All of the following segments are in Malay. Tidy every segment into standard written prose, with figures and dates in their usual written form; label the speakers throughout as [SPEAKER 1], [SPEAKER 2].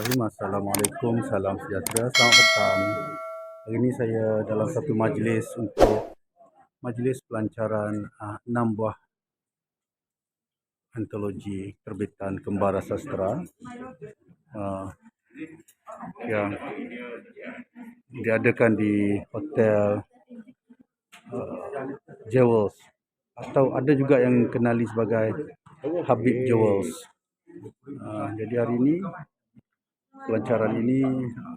[SPEAKER 1] Bismillahirrahmanirrahim. Assalamualaikum, salam sejahtera, selamat petang. Hari ini saya dalam satu majlis untuk majlis pelancaran 6 buah antologi terbitan Kembara Sastra uh, yang diadakan di Hotel Jewels, atau ada juga yang kenali sebagai Habib Jewels. Jadi hari ini pelancaran ini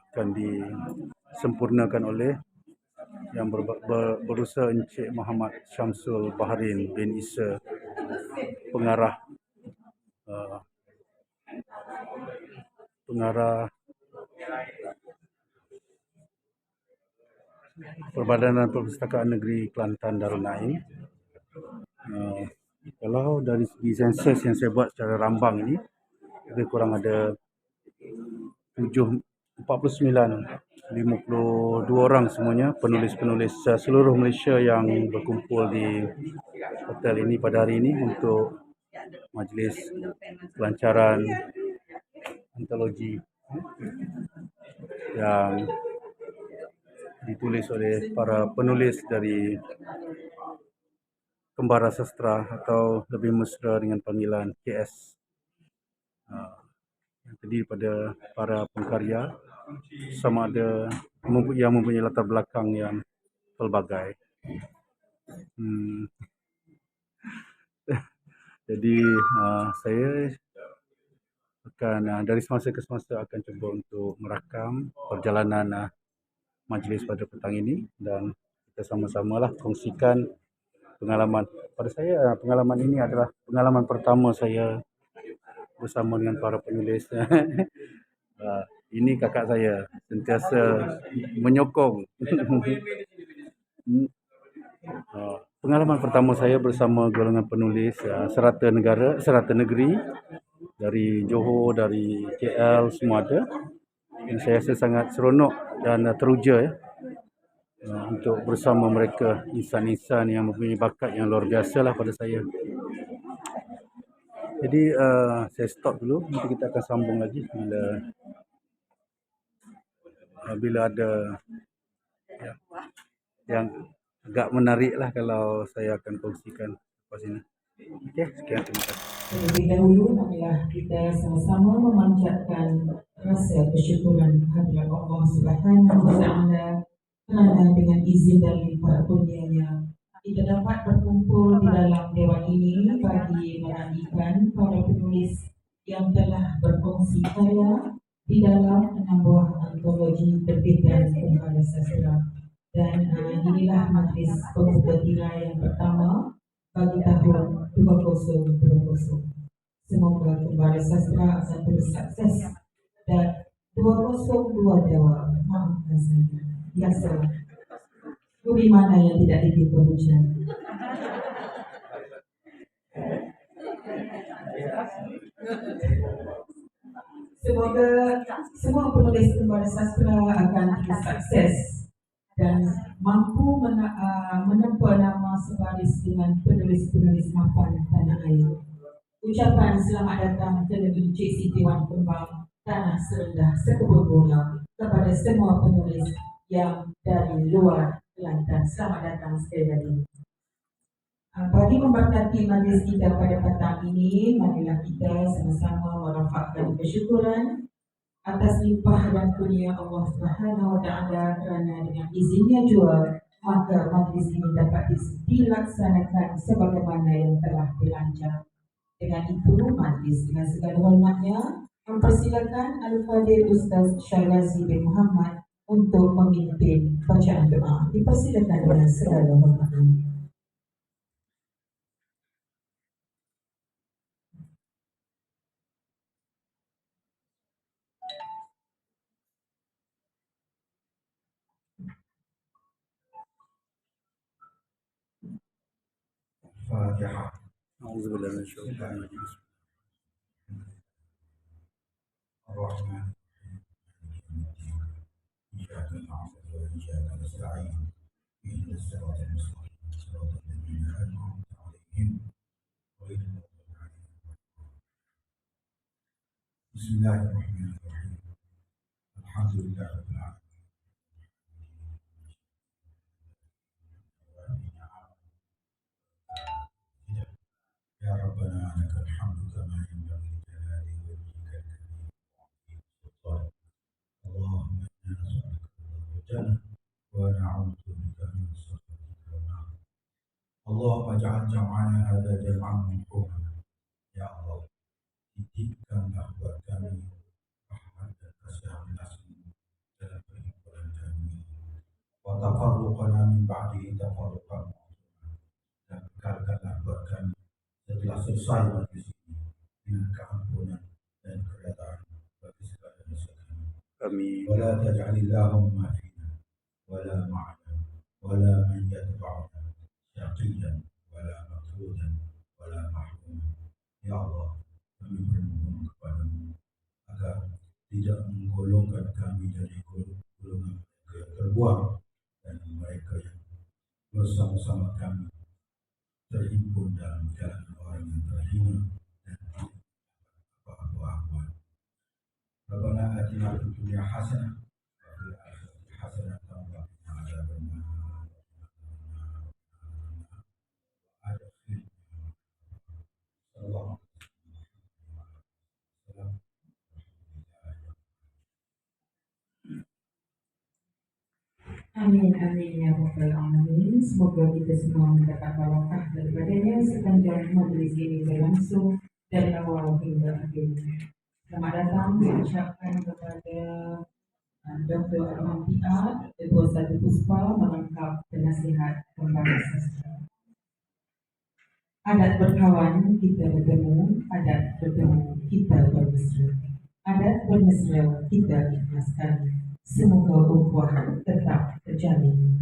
[SPEAKER 1] akan disempurnakan oleh yang berusaha Encik Muhammad Syamsul Bahrin bin Isa, pengarah Perbadanan Perpustakaan Negeri Kelantan Darul Naim. Kalau dari segi sensus yang saya buat secara rambang ini, lebih kurang ada 49, 52 orang semuanya penulis-penulis seluruh Malaysia yang berkumpul di hotel ini pada hari ini untuk majlis pelancaran antologi yang ditulis oleh para penulis dari Kembara Sastra, atau lebih mesra dengan panggilan KS, yang terdiri pada para pengkarya sama ada yang mempunyai latar belakang yang pelbagai. Jadi saya akan dari semasa ke semasa akan cuba untuk merakam perjalanan majlis pada petang ini, dan kita sama-samalah kongsikan pengalaman. Pada saya, pengalaman ini adalah pengalaman pertama saya bersama dengan para penulis. Ini kakak saya sentiasa menyokong. Pengalaman pertama saya bersama golongan penulis serata negeri dari Johor, dari KL, semua ada. Dan saya rasa sangat seronok dan teruja untuk bersama mereka, insan-insan yang mempunyai bakat yang luar biasa lah pada saya. Jadi saya stop dulu, nanti kita akan sambung lagi bila ada yang agak menarik lah kalau saya akan kongsikan lepas ini. Okey, sekian, terima kasih.
[SPEAKER 2] Terlebih dahulu, marilah kita sama-sama memanjatkan rasa bersyukuran kehadirat Allah Subhanahu wa Ta'ala kerana dengan izin dari para kurnianya kita dapat berkumpul di dalam dewan ini bagi menantikan para penulis yang telah berkongsi karya di dalam 6 buah antologi terbitan Kembara Sastra. Dan inilah majlis pembuka tirai yang pertama bagi tahun 2020. Semoga Kembara Sastra akan terus sukses dan 202 Dewa. Maafkan saya, biasa. Bumi mana yang tidak ditimpa hujan? Semoga semua penulis Kembara Sastra akan terus sukses dan mampu menempa nama sebaris dengan penulis-penulis mapan tanah air. Ucapan selamat datang ke negeri Cik Siti Wan Kembang, tanah serendah sekebun bunga, kepada semua penulis yang dari luar Kelantan. Selamat datang sekali lagi. Bagi memberkati majlis kita pada petang ini, marilah kita sama-sama merafakkan kesyukuran atas limpah dan kurnia Allah Subhanahu wa Ta'ala, kerana dengan izinnya jua maka majlis ini dapat dilaksanakan sebagaimana yang telah dirancang. Dengan itu, majlis dengan segala hormatnya mempersilakan Al-Fadhil Ustaz Syahrazi bin Muhammad untuk memimpin bacaan doa. Dipersilakan dengan segala hormatnya.
[SPEAKER 1] Fatihah. A'udzubillahi minasyaitonir rajim. Ar-Rahman. إياك نعبد وإياك نستعين اهدنا الصراط المستقيم صراط الذين أنعمت عليهم غير المغضوب عليهم. بسم الله الرحمن الرحيم.
[SPEAKER 3] Alhamdulillah Rabbil Alamin. Ya Rabbana lakal hamdu kama yanbaghi li jalali wajhika al-karim wa 'azimi sultanik. Allahumma inna nas'aluka al-jannah wa na'udzu bika min sakhatika wan nar. Allahumma ij'al jam'ana hadha jam'an marhuman. Ya Allah, titipkanlah buat kami rahmat dan kasih nasib dalam perhimpunan kami ini. Wa tafarruqana min ba'dihi tafarruqan ma'suma. Dan bekalkanlah buat kami setelah selesai majlis ini dengan keampunan dan keredaan bagi segala dosa kami.
[SPEAKER 1] Amin.
[SPEAKER 3] Wala taj'alillahumma fina wala ma'ana wala man yatba'una syaqiyan wala matrudan wala mahruman. Ya Allah, kami bermohon kepadamu agar tidak menggolongkan kami dari golongan mereka yang terbuang dan mereka yang bersama-sama kami terhimpun dalam jalan orang yang terhina dan tidak apa-apa. Rabbana atina fid dunya hasanah wa fil akhirati hasanah wa qina adzaban nar. Sallallahu alaihi wasallam.
[SPEAKER 2] Amin, amin ya Rabbal Alamin. Semoga kita semua mendapat barakah daripadanya sepanjang majlis ini berlangsung dari awal hingga akhir. Selamat datang diucapkan kepada Dr. Arman PR, Ketua Satu Puspa, merangkap penasihat kembali sastra. Adat berkawan kita bertemu, adat bertemu kita bermesra. Adat bermesra kita ikhlaskan. Semoga ukhuwah tetap terjalin.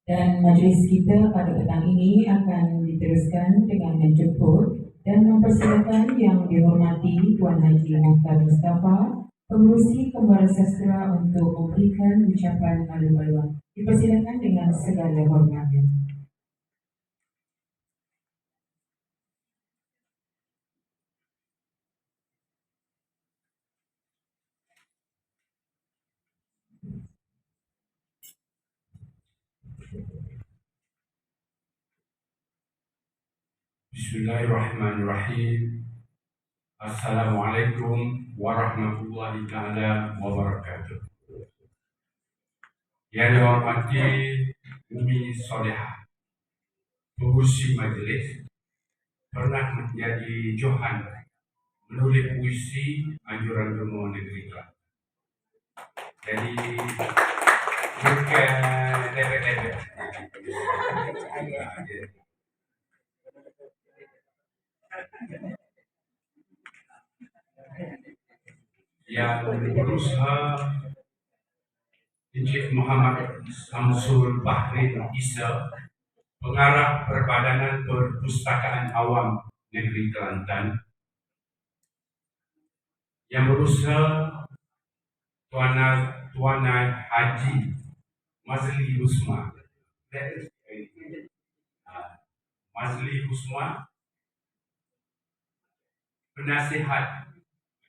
[SPEAKER 2] Dan majlis kita pada petang ini akan diteruskan dengan menjemput dan mempersilakan yang dihormati Tuan Haji Muhtar Mustafa, pengurusi Kembara Sastra, untuk memberikan ucapan malu-maluan. Dipersilakan dengan segala hormatnya.
[SPEAKER 4] Bismillahirrahmanirrahim. Assalamualaikum warahmatullahi ta'ala wabarakatuh. Yang dihormati Umi Solehah, pengurusi majelis, pernah menjadi johan menulis puisi anjuran gemuk negeri Kelantan. Jadi bukan debet-debet. Yang berusaha Encik Muhammad Samsul Bahri Isa, pengarah Perbadanan Perpustakaan Awam Negeri Kelantan. Yang berusaha Tuan Haji Mazli Usman, penasihat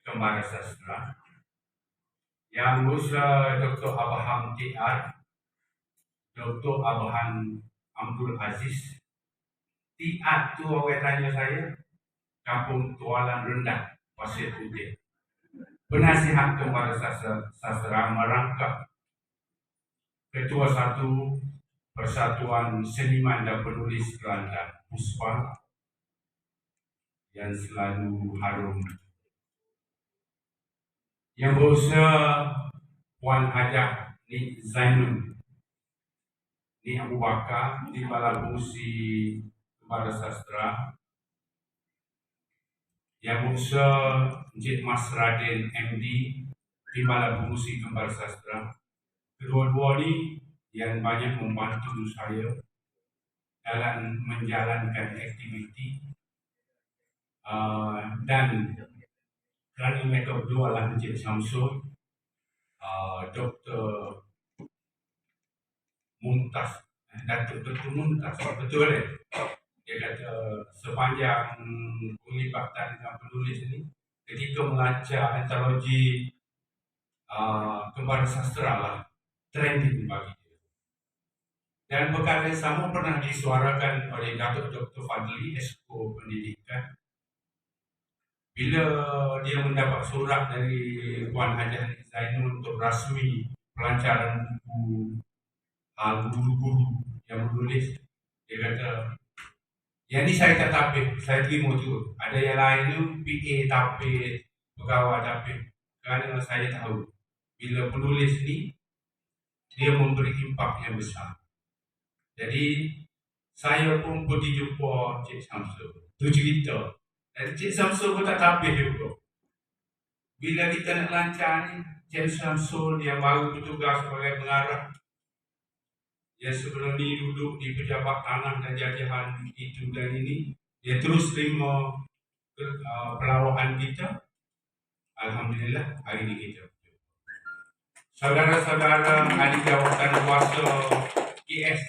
[SPEAKER 4] Kembara Sastra. Yang berusaha Dr. Abraham TR, Dr. Abraham Abdul Aziz. TR tu orang tanya saya, Kampung Tualan Rendah, Pasir Putih. Penasihat Kembara Sastra merangkap Ketua Satu Persatuan Seniman dan Penulis Kelantan, Puspa, yang selalu harum. Yang berusaha Puan Hajah Nik Zainun, Nik Abu Bakar, di Balai Fungsi Kembara Sastra. Yang berusaha Encik Mas Radin MD, di Balai Fungsi Kembara Sastra. Kedua-dua ini yang banyak membantu saya dalam menjalankan aktiviti, dan kerana mereka berdua adalah Encik Samsul, Dr. Mumtaz, Datuk Dr. Mumtaz, betul kan? Dia kata sepanjang pelibatan penulis ini, ketika melacak antologi kembar sastra lah, trending bagi dia. Dan perkara yang sama pernah disuarakan oleh Datuk Dr. Fadli, Esko Pendidikan, bila dia mendapat surat dari Puan Hajah Zainul untuk rasmi pelancaran buku guru-guru yang menulis, dia kata, yang ni saya tak tapis, saya terima tu. Ada yang lain tu PA tapis, pegawai tapis. Kerana saya tahu bila penulis ni dia memberi impak yang besar. Jadi saya pun pergi jumpa Cik Samsul. Tu cerita. Dan Cik Samsul pun tak tapis juga. Bila kita nak lancar ni, Cik Samsul yang baru bertugas sebagai pengarah, yang sebelum ni duduk di pejabat tanah dan jajahan itu dan ini, dia terus terima pelawaan kita. Alhamdulillah hari ini kita. Saudara-saudara ahli jawatan kuasa KS,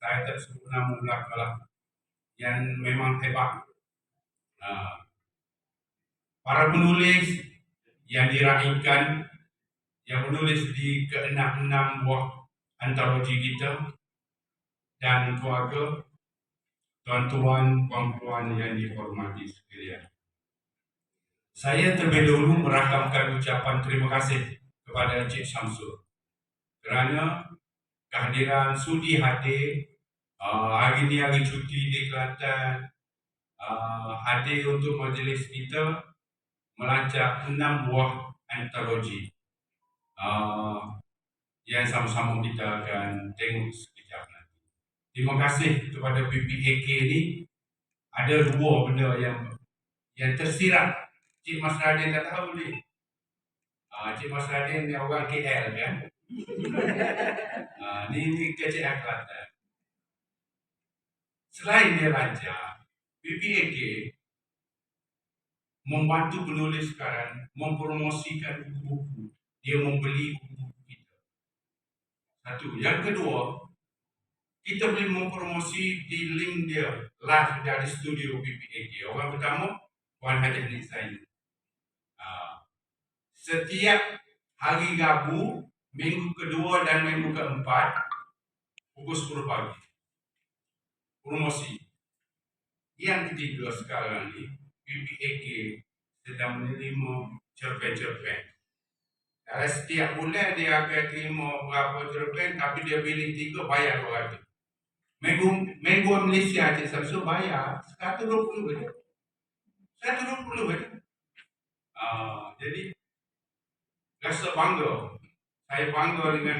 [SPEAKER 4] saya tak sebut nama belakang, yang memang hebat. Para penulis yang diraihkan, yang menulis di ke-6 buah antologi kita, dan keluarga, tuan-tuan, puan-puan yang dihormati sekalian. Saya terlebih dahulu merakamkan ucapan terima kasih kepada Encik Samsul kerana kehadiran sudi hadir hari ini hari cuti di Kelantan, hadir untuk majlis kita melancak 6 buah antologi yang sama-sama kita akan tengok sekejap nanti. Terima kasih kepada PPAK ni. Ada 2 benda yang tersirat. Cik Mas Radin tak tahu ni. Cik Mas Radin ni orang KL kan. Ni KCL Kelantan. Selain dia lancar, PPAK membantu penulis sekarang mempromosikan buku-buku. Dia membeli buku-buku kita. Satu. Yang kedua, kita boleh mempromosi di link dia live dari studio PPAK. Orang pertama, Puan Hajah Zainul. Setiap hari Rabu, minggu kedua dan minggu keempat, pukul 10 pagi. Promosi. Yang ketiga sekarang ni, PPAK sedang menerima cerpen-cerpen. Dalam setiap bulan dia akan terima berapa cerpen, tapi dia pilih 3, bayar 200. Minggu Malaysia Cik Samsul bayar 120 saja. 120 saja. Jadi rasa bangga. Saya bangga dengan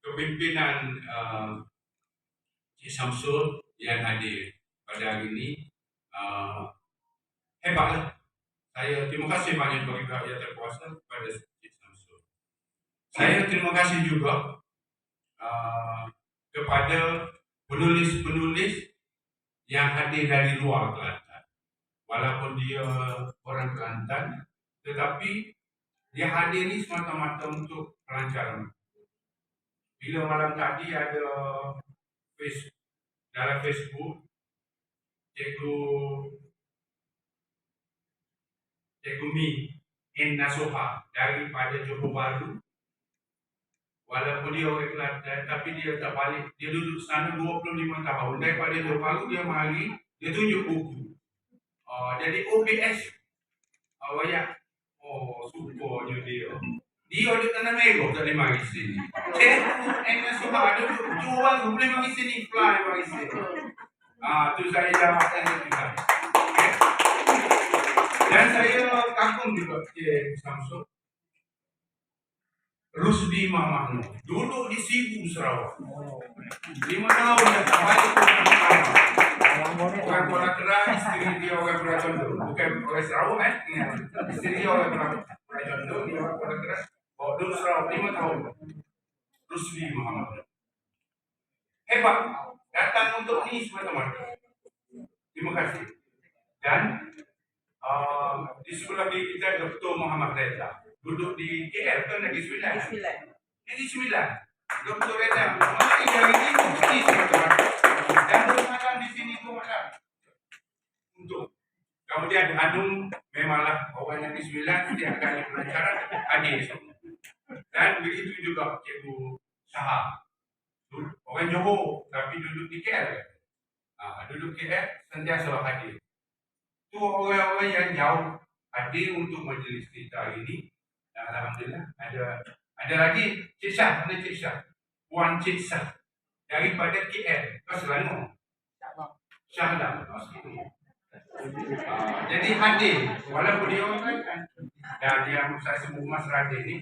[SPEAKER 4] kepimpinan Cik Samsul yang hadir pada hari ini. Hebatlah. Saya terima kasih banyak bagi pihak yang terkuasa kepada Cik Samsul. Saya terima kasih juga kepada penulis-penulis yang hadir dari luar Kelantan. Walaupun dia orang Kelantan, tetapi dia hadir ni semata-mata untuk pelancaran. Bila malam tadi ada dalam Facebook, Cikgu Mi Nasuha daripada Johor Bahru. Walaupun dia orang Kelantan, tapi dia tak balik. Dia duduk sana 25 tahun. Daripada Johor Bahru dia mari, dia tunjuk buku. Jadi OBS wayak. Supernya dia. Dia ada tanah merah tak boleh mari sini. Nasuha ada Johor Bahru boleh mari sini, fly mari sini. Tu saya jawabkan juga. Dan saya kagum juga Cik Samsul. Rusdi Mamahno duduk di Sibu Sarawak. 5 tahun dah tak balik ke orang Kuala Keras, isteri dia orang Pulau Condor. Bukan orang Sarawak isteri dia orang Pulau Condor, dia orang Kuala Keras. Bawa dulu Sarawak 5 tahun. Rusdi Mamahno. Hebat. Datang untuk ni semata-mata. Terima kasih. Dan di sebelah kiri kita Dr. Muhammad Reza. Duduk di KL kan Negeri Sembilan. Negeri Sembilan. Dr. Reza. Mari dari ini semata-mata. Dan bermalam di sini tu malam. Untuk. Kemudian Anung memanglah orang Negeri Sembilan dia akan pelancaran hadir semua. Dan begitu juga Cikgu Syahab. Orang Johor tapi duduk di KL. Duduk KL sentiasa hadir. Itu orang-orang yang jauh hadir untuk majlis kita hari ini. Dan alhamdulillah ada lagi Cik Syah, mana Cik Syah? Puan Cik Syah daripada KL ke Selangor. Syahlam. Jadi hadir walaupun dia orang kan. Dan yang saya sebut Mas Radin ni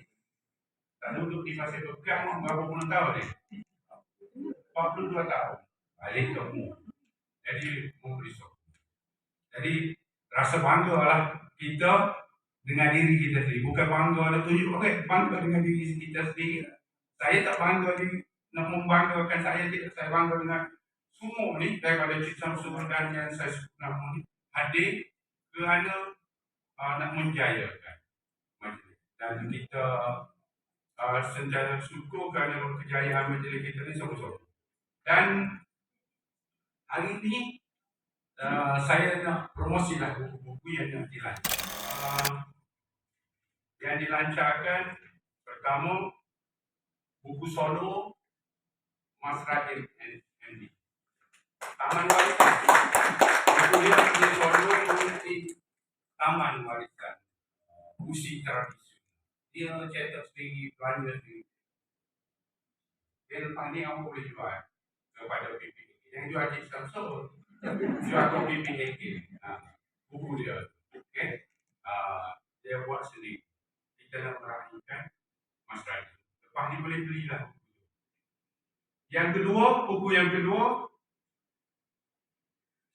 [SPEAKER 4] tak duduk di Pasir Bekam berapa puluh tahun ni? 42 tahun. Balik kamu. Jadi memberi. Jadi rasa bangga lah kita dengan diri kita sendiri. Bukan bangga nak tunjuk, okay, bangga dengan diri kita sendiri. Saya tak bangga nak membanggakan saya, tidak. Saya bangga dengan semua ni daripada Cik Samsul dan yang saya sebut nama ni hadir kerana nak menjayakan majlis. Dan kita sentiasa syukur kerana kejayaan majlis kita ni sama-sama. Dan hari ini saya nak promosilah buku-buku yang nak dilancarkan. Yang dilancarkan pertama buku solo Mas Radin MD. Taman Warisan. Buku dia solo mengenai Taman Warisan. Musik tradisi. Dia cetak sendiri, belanja sendiri. Dia lepas ni apa boleh jual kepada PPK. Yang jual Cik Samsul. Jual ke PPK. Buku dia. Okay? Dia buat sendiri. Kita nak meraihkan Mas Radin. Lepas ni boleh belilah buku. Yang kedua, buku yang kedua,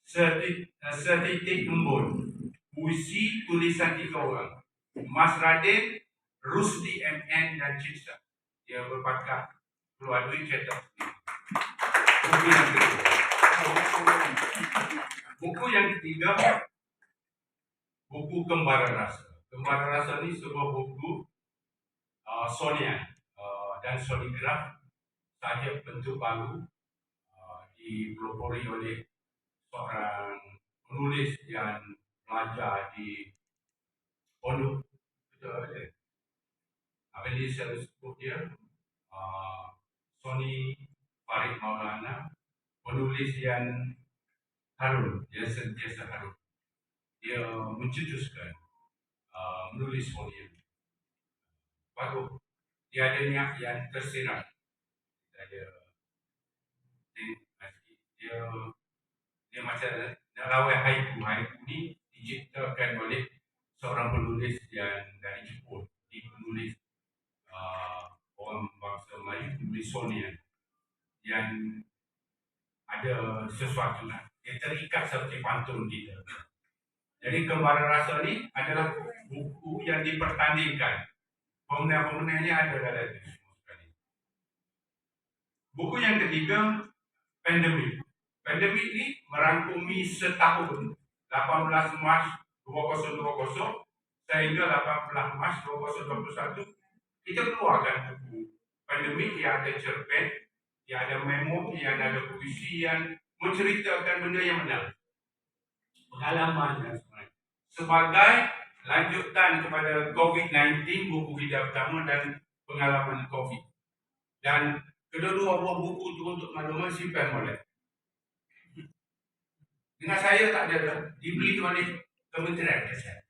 [SPEAKER 4] Setitik Embun. Puisi tulisan 3 orang. Mas Radin, Rusdi MN dan Cik Syah. Dia berpakat keluar duit cetak sendiri. Buku yang kedua. Buku yang ketiga, buku Kembara Rasa. Kembara Rasa ni sebuah buku sonian dan sonigraf saja bentuk baru dipelopori oleh seorang penulis yang pelajar di Pondok. Betul. Apa dia saya sebut dia? Sony Farid Maulana, penulis yang harun, dia sentiasa harun. Dia mencetuskan menulis sonian. Bagus. Dia ada niat yang tersirat. Dia macam rawai haiku. Haiku ni diciptakan oleh seorang penulis yang dari Jepun. Dia penulis orang bangsa Melayu, penulis sonian yang ada sesuatu lah. Dia terikat seperti pantun kita. Jadi Kembara Rasa ni adalah buku yang dipertandingkan. Pemenang-pemenangnya ada dalam itu semua sekali. Buku yang ketiga, Pandemik. Pandemik ni merangkumi setahun, 18 Mac 2020 sehingga 18 Mac 2021. Kita keluarkan buku Pandemik yang ada cerpen, yang ada memo, yang ada puisi yang menceritakan benda yang benar. Pengalaman dan sebagainya. Sebagai lanjutan kepada COVID-19, buku kita pertama dan pengalaman COVID. Dan kedua-dua buah buku itu untuk maklumat simpan boleh. Dengan saya tak ada, dibeli oleh Kementerian Kesihatan.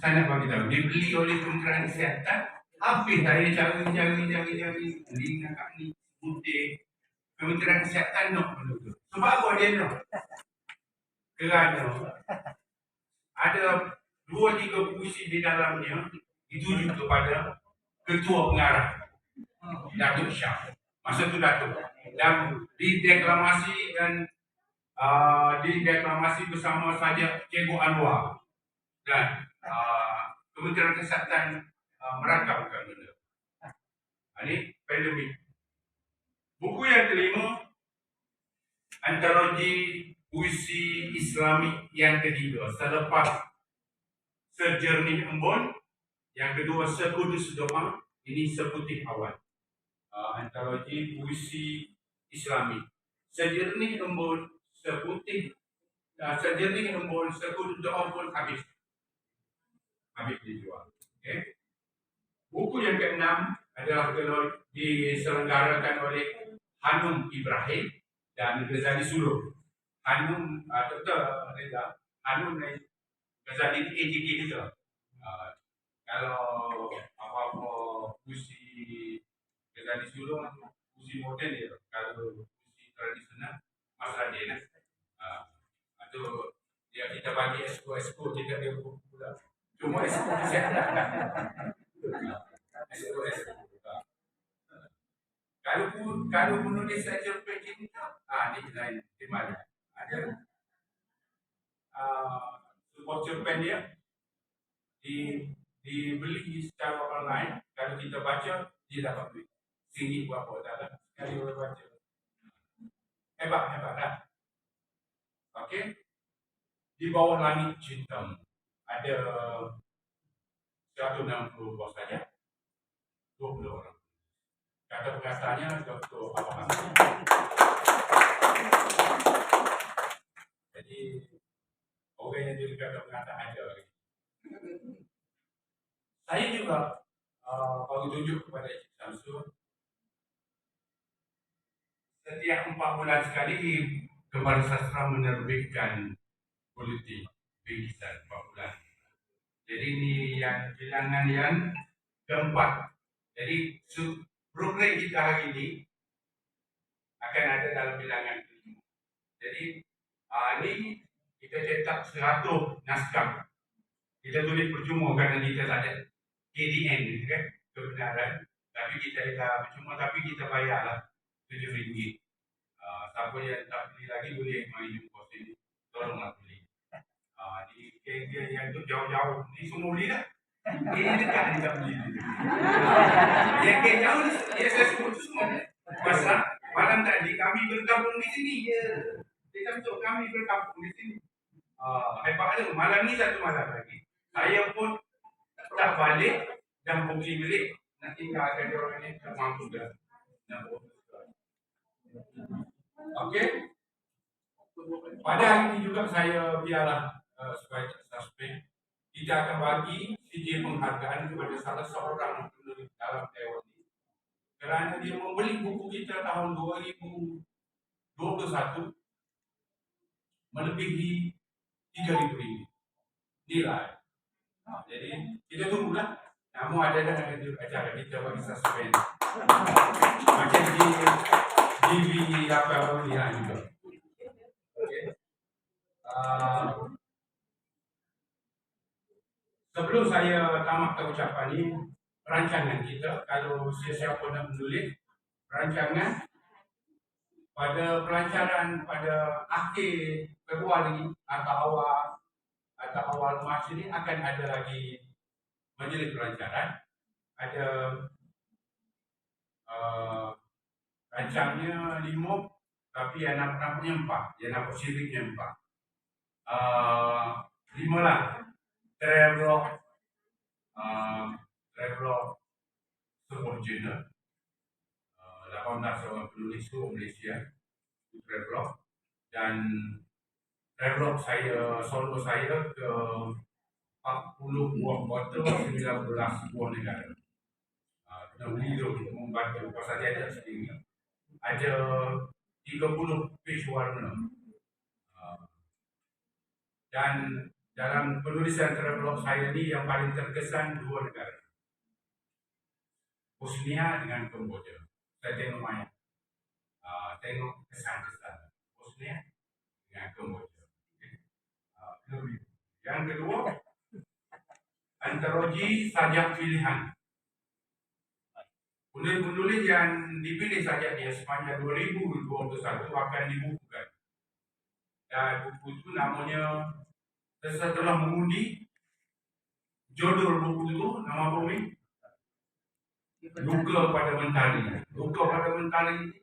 [SPEAKER 4] Saya nak bagi tahu, dibeli oleh Kementerian Kesihatan. Habis saya cari, beli kakak ni, putih. Kementerian Kesihatan nak menutup. Sebab apa dia nak? Kerana ada 2-3 puisi di dalamnya dituju kepada Ketua Pengarah Datuk Syah. Masa tu Datuk. Dan dideklamasi bersama saja Cikgu Anwar. Dan Kementerian Kesihatan merakamkan benda. Ini pandemik. Buku yang kelima, antologi puisi Islamik yang ketiga. Selepas Sejernih Embun, yang kedua Sekudus Doa, ini Seputih Awan. Antologi puisi Islamik. Sejernih Embun, Sejernih Embun, Sekudus Doa pun habis dijual. Okay. Buku yang keenam, adalah diselenggarakan oleh Hanum Ibrahim dan Ghazali Suluh. Hanum, Dr. Reza, Hanum dan Ghazali ini AJK kita. Kalau apa-apa puisi Ghazali Suluh, puisi moden dia. Kalau puisi tradisional, Mas Radin. Itu dia kita bagi esko tidak dia pula. Cuma esko saya ada. Esko. Kalau menulis saja pekin itu, ini lain di mana? Ada support cerpen dia dibeli secara online. Kalau kita baca, dia dapat duit. Sini berapa dalam sekali orang baca. Hebat lah. Okey. Di bawah langit cinta ada 160 buah saja, 20 orang. Kata pengasasnya Dr. Abang. Jadi orang yang jadi kata pengasas ada lagi. Saya juga bagi tunjuk kepada Encik Samsul. Setiap 4 bulan sekali Kembara Sastra menerbitkan buletin bingkisan 4 bulan. Jadi ini yang bilangan yang keempat. Jadi program kita hari ini akan ada dalam bilangan kelima. Jadi ini kita cetak 100 naskah. Kita tulis percuma kerana kita tak ada KDN, kan? Kebenaran. Tapi kita dah percuma, tapi kita bayarlah RM7. Siapa yang tak beli lagi boleh mari jumpa sini. Tolonglah beli. Di KDN yang tu jauh-jauh ni semua beli dah. Ini dekat ni tak beli. Yang jauh ni saya sebut tu semua. Pasal malam tadi kami berkampung di sini je. Dia tahu kami berkampung di sini. Hebat tu. Malam ni satu malam lagi. Saya pun tak balik dan bukti milik nak tinggalkan dia orang ni tak mampu dah. Okey. Pada hari ini juga saya biarlah sebagai suspek kita akan bagi CJ penghargaan kepada salah seorang penulis dalam dewan ini kerana dia membeli buku kita tahun 2021 melebihi RM3,000 nilai. Jadi kita tunggulah. Namun ada acara kita bagi suspend. Macam di TV apa ni lah juga. Okay. Sebelum saya tamatkan ucapan ini, rancangan kita, kalau siapa nak menulis rancangan pada pelancaran pada akhir Februari atau awal Mac ini akan ada lagi majlis pelancaran. Ada rancangnya 5, tapi yang nampaknya 4, yang nampak siriknya 4. 5 lah. Travelog sebuah jurnal 18 orang penulis Malaysia Travelog, dan Travelog saya solo saya ke 40 buah botol 19 buah negara. Kena beli tu membantu pasal dia ada sendiri. Ada 30 page warna. Dan dalam penulisan travelog saya ni yang paling terkesan 2 negara. Bosnia dengan Kamboja. Saya tengok banyak. Tengok kesan-kesan Bosnia dengan Kamboja. Yang kedua, antologi sajak pilihan. Penulis-penulis yang dipilih sajak dia sepanjang 2021 akan dibukukan. Dan buku itu namanya, setelah mengundi, judul buku itu nama apa ni? Luka pada Mentari. Luka pada Mentari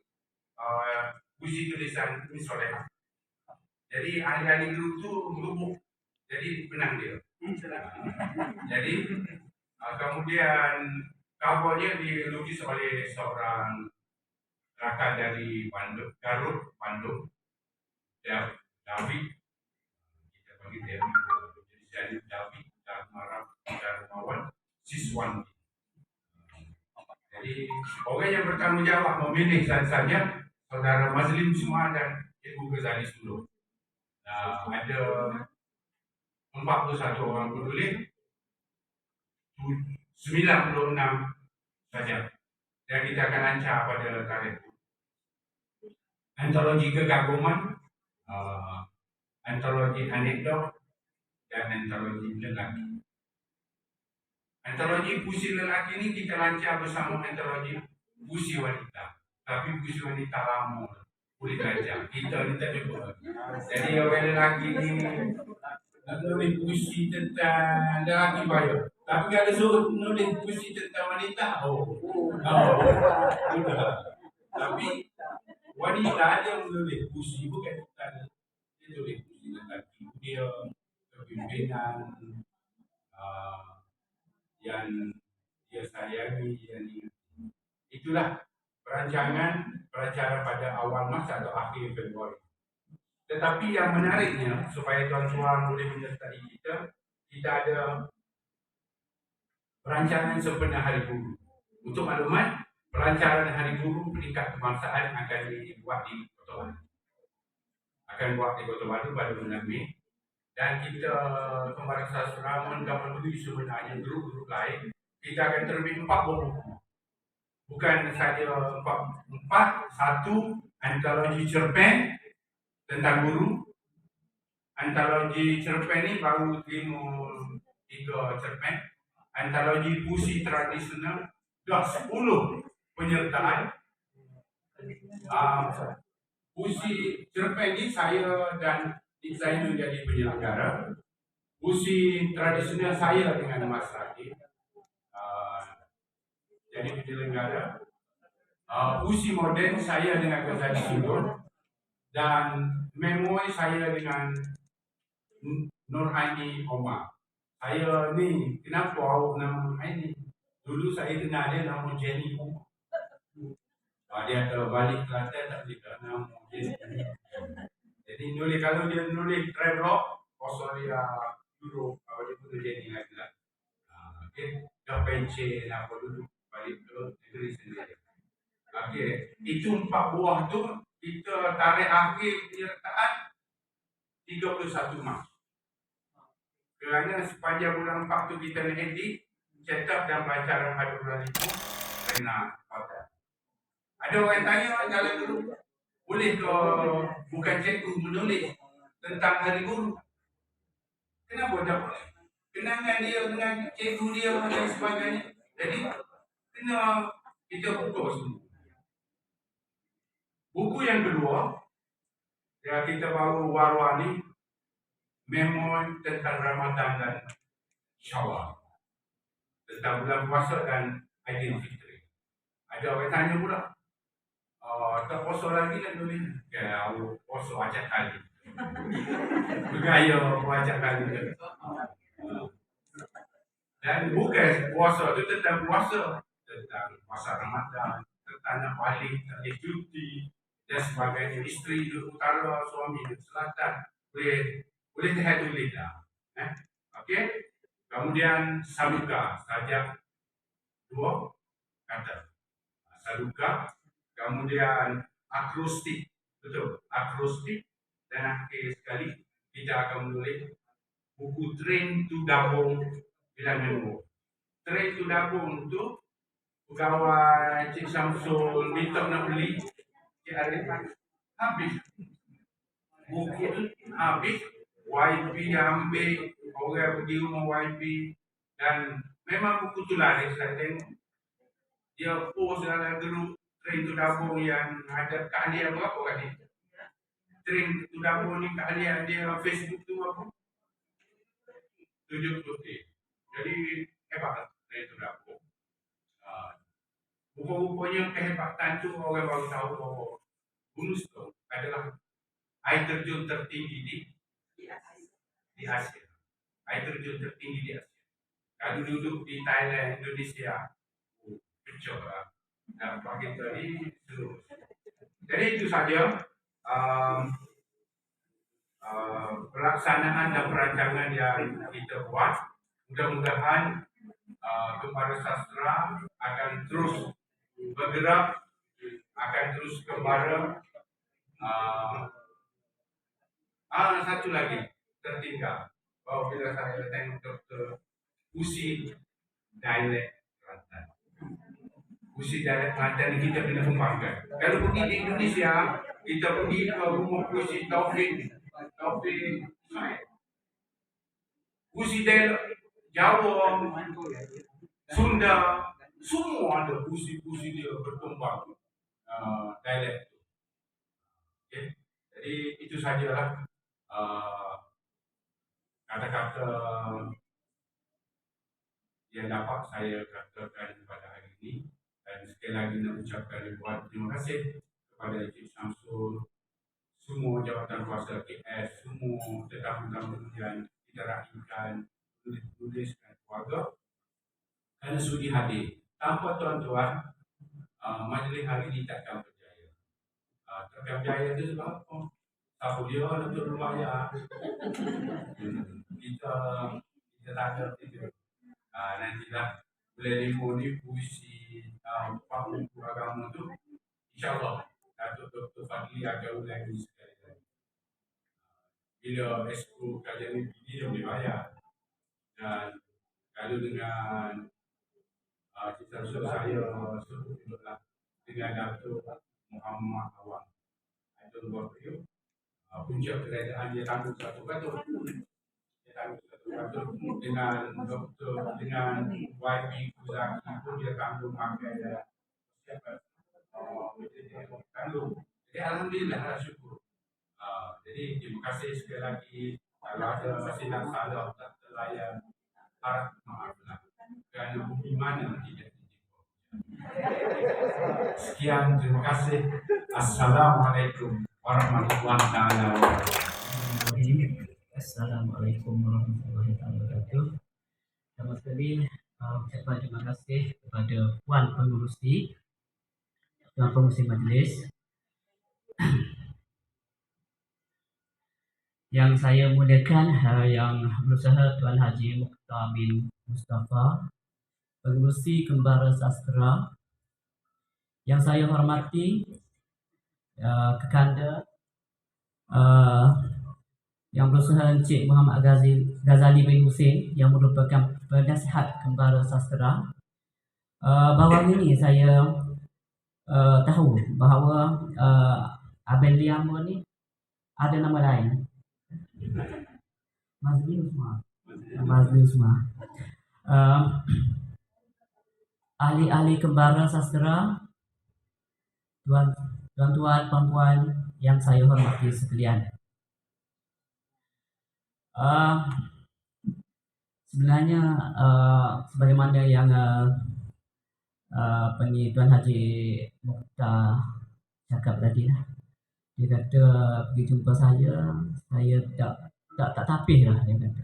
[SPEAKER 4] puisi tulisan Miss Soleha. Jadi ahli-ahli dulu tu merubuk, jadi penang dia. Jadi kemudian covernya dilukis oleh seorang rakan dari Garut, Bandung, David. Kita panggil David. David Darmawan Siswan. Jadi Orang yang bertanggungjawab memilih saja saudara Mazlim semua dan Ibu Ghazali Suluh. Ada 41 orang penulis, 96 saja. Dan kita akan lancar pada tarikh itu. Antologi kekaguman, antologi anekdot, dan antologi lelaki. Antologi puisi lelaki ini kita lancar bersama antologi puisi wanita. Tapi puisi wanita lama boleh lancar. Kita ni tak cuba. Jadi orang lelaki ni nak nulis puisi tentang lelaki bayar. Tapi kalau suruh nulis puisi tentang wanita, tapi wanita ada yang menulis puisi bukan tentang dia tulis puisi tentang ibu dia, kepimpinan, yang dia sayangi, yang itulah perancangan pada awal Mac atau akhir Februari. Tetapi yang menariknya supaya tuan-tuan boleh menyertai kita ada perancangan sempena Hari Guru. Untuk maklumat, perancangan Hari Guru peringkat kebangsaan akan dibuat di Kota Baru. Akan buat di Kota Baru pada bulan Mei. Dan kita Kembara Sastra mendahului sebenarnya grup-grup lain. Kita akan terbit 4 buku. Bukan saja 4, satu antologi cerpen tentang guru. Antologi cerpen ni baru 3 cerpen. Antologi puisi tradisional dah 10 penyertaan. Puisi cerpen ni saya dan saya menjadi penyelenggara. Puisi tradisional saya dengan Mas Rakib jadi penyelenggara. Puisi moden saya dengan Ghazali Suluh. Dan memori saya dengan Nurhaini Omar. Saya ni, kenapa awak nama Nurhaini? Dulu saya kenal dia nama Jenny Omar. Dia ada balik Kelantan tak boleh nama Jenny. Jadi nulis, kalau dia nulis travelog, Australia, Europe, dia pun Jenny lagi lah. Okay, dah pencen apa dulu, balik ke negeri sendiri. Okay, itu 4 buah tu, kita tarikh akhir penyertaan 31 Mac. Kerana sepanjang bulan 4 tu kita nak edit, cetak dan pelancaran pada bulan itu kena hotel. Ada orang tanya dalam dulu, boleh ke bukan cikgu menulis tentang Hari Guru? Kenapa tak boleh? Kenangan dia dengan cikgu dia dan sebagainya. Jadi kena kita buka semua. Buku yang kedua yang kita baru war-wari, memori tentang Ramadan dan Syawal, tentang bulan puasa dan Aidilfitri. Ada orang tanya pula, tak puasa lagi nak tulis? Kalau puasa acak kali, bergaya acak kali. Dan bukan puasa itu tentang puasa Ramadan, tentang nak balik, tak boleh cuti dan sebagainya. Isteri di utara, suami di selatan, boleh lihat tulis dah. Okey. Kemudian saduka, sajak 2 kata. Saduka, kemudian akrostik, betul, akrostik, dan akhir sekali kita akan menulis buku Train to Dabung Bilang Menunggu. Train to Dabung tu pegawai Cik Samsul minta nak beli, Cik Arif habis. Buku tu habis, YB ambil, orang pergi rumah YB, dan memang buku tu lah saya tengok. Dia post dalam grup Train to Dabung yang ada keahlian berapa kan ni? Train to Dabung ni keahlian dia Facebook tu apa? 70. Jadi hebat Train to Dabung. Buku-bukunya kehebatan tu orang baru tahu bahawa Gunung Stone adalah air terjun tertinggi di Asia. Air terjun tertinggi di Asia. Kalau duduk di Thailand, Indonesia, kecil lah. Dan bagi tadi seluruh. Jadi itu saja pelaksanaan dan perancangan yang kita buat. Mudah-mudahan Kembara Sastra akan terus bergerak, akan terus kembara. Satu lagi tertinggal. Bila saya tengok Dr. Usi dialek Kelantan. Usi dialek Kelantan ni kita kena kembangkan. Kalau pergi di Indonesia, kita pergi ke rumah Usi Taufik Ismail. Usi dialek Jawa, Sunda, semua ada usi dia berkembang dialek itu. Okay. Jadi itu sajalah kata-kata yang dapat saya katakan pada hari ini. Dan sekali lagi nak ucapkan ribuan terima kasih kepada Encik Syamsul, semua jawatan kuasa KS, semua tetamu-tamu yang kita raihkan, tulis dan keluarga kerana sudi hadir. Tanpa tuan-tuan, majlis hari ini takkan berjaya. Takkan berjaya itu sebab apa? Tahu dia untuk berbayar. Kita tak ada tiga. Nantilah bulan 5 ni puisi buku agama tu, insyaAllah Datuk Dr. Fadli akan ulangi sekali lagi. Bila expo kajian ni dia boleh bayar. Dan kalau dengan cita usaha saya sebutlah dengan Datuk Muhammad Awang, itu buat beliau puncak kerajaan dia tanggung satu katul. Dengan doktor, dengan YB Kuzaki pun dia tanggung pakai tanggung. Jadi alhamdulillah, syukur. Jadi terima kasih sekali lagi. Kalau ada silap salah tak terlayan, harap maaflah. Kerana bumi mana tidak dijemput. Sekian, terima kasih. Assalamualaikum warahmatullahi wabarakatuh.
[SPEAKER 5] Assalamualaikum warahmatullahi wabarakatuh. Pertama sekali ucapan terima kasih kepada Puan Pengurusi Majlis yang saya muliakan, yang berusaha Tuan Haji Mukhtar bin Mustafa, Pengurusi Kembara Sastera yang saya hormati, Kekanda yang berusaha Encik Muhammad Ghazali bin Hussein yang merupakan penasihat Kembara Sastera. Bahawa ini saya tahu bahawa Abang Liam ni ada nama lain, Mazli Usma. Ahli-ahli Kembara Sastera, tuan-tuan, puan-puan yang saya hormati sekalian. Sebenarnya sebagaimana yang Tuan Haji Mukhtar cakap tadi lah, dia kata pergi jumpa saya tak tapih lah, dia kata.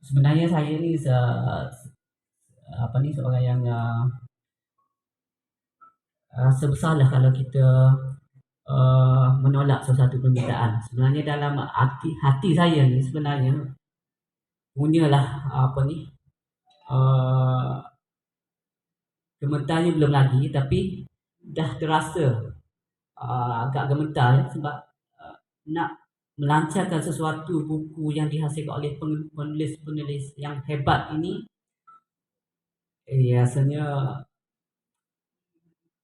[SPEAKER 5] Sebenarnya saya ni seorang yang rasa bersalah kalau kita menolak sesuatu permintaan. Sebenarnya dalam hati saya ni sebenarnya punyalah gemetarnya belum lagi, tapi dah terasa agak gemetar ya, sebab nak melancarkan sesuatu buku yang dihasilkan oleh penulis-penulis yang hebat ini, rasanya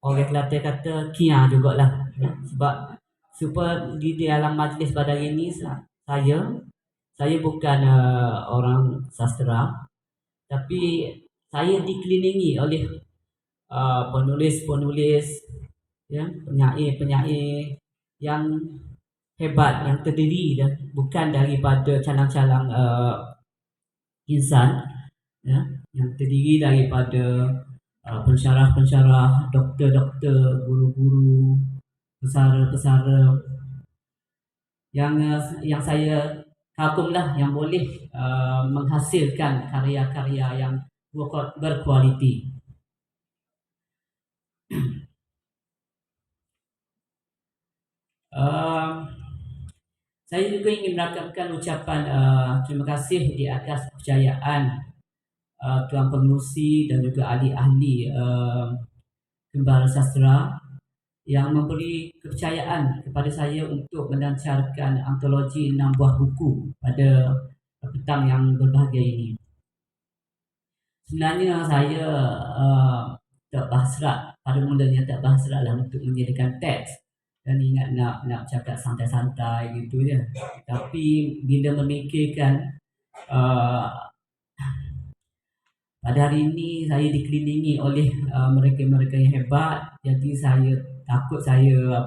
[SPEAKER 5] orang Kelantan kata kia jugalah ya. Sebab supaya di dalam majlis pada hari ini saya bukan orang sastera, tapi saya dikelilingi oleh penulis-penulis ya, penyair-penyair yang hebat, yang terdiri dan bukan daripada calang-calang insan ya, yang terdiri daripada pensyarah-pensyarah, doktor-doktor, guru-guru, pesara-pesara yang saya kagumlah, yang boleh menghasilkan karya-karya yang berkualiti. Saya juga ingin merakamkan ucapan terima kasih di atas kepercayaan Tuan Pengerusi dan juga ahli-ahli Gembara Sastera yang memberi kepercayaan kepada saya untuk melancarkan antologi 6 buah buku pada petang yang berbahagia ini. Sebenarnya saya tak berhasrat, pada mulanya tak berhasrat lah untuk menjadikan teks dan ingat nak cakap santai-santai gitu je. Tapi bila memikirkan pada hari ini saya dikelilingi oleh mereka-mereka yang hebat, jadi saya takut saya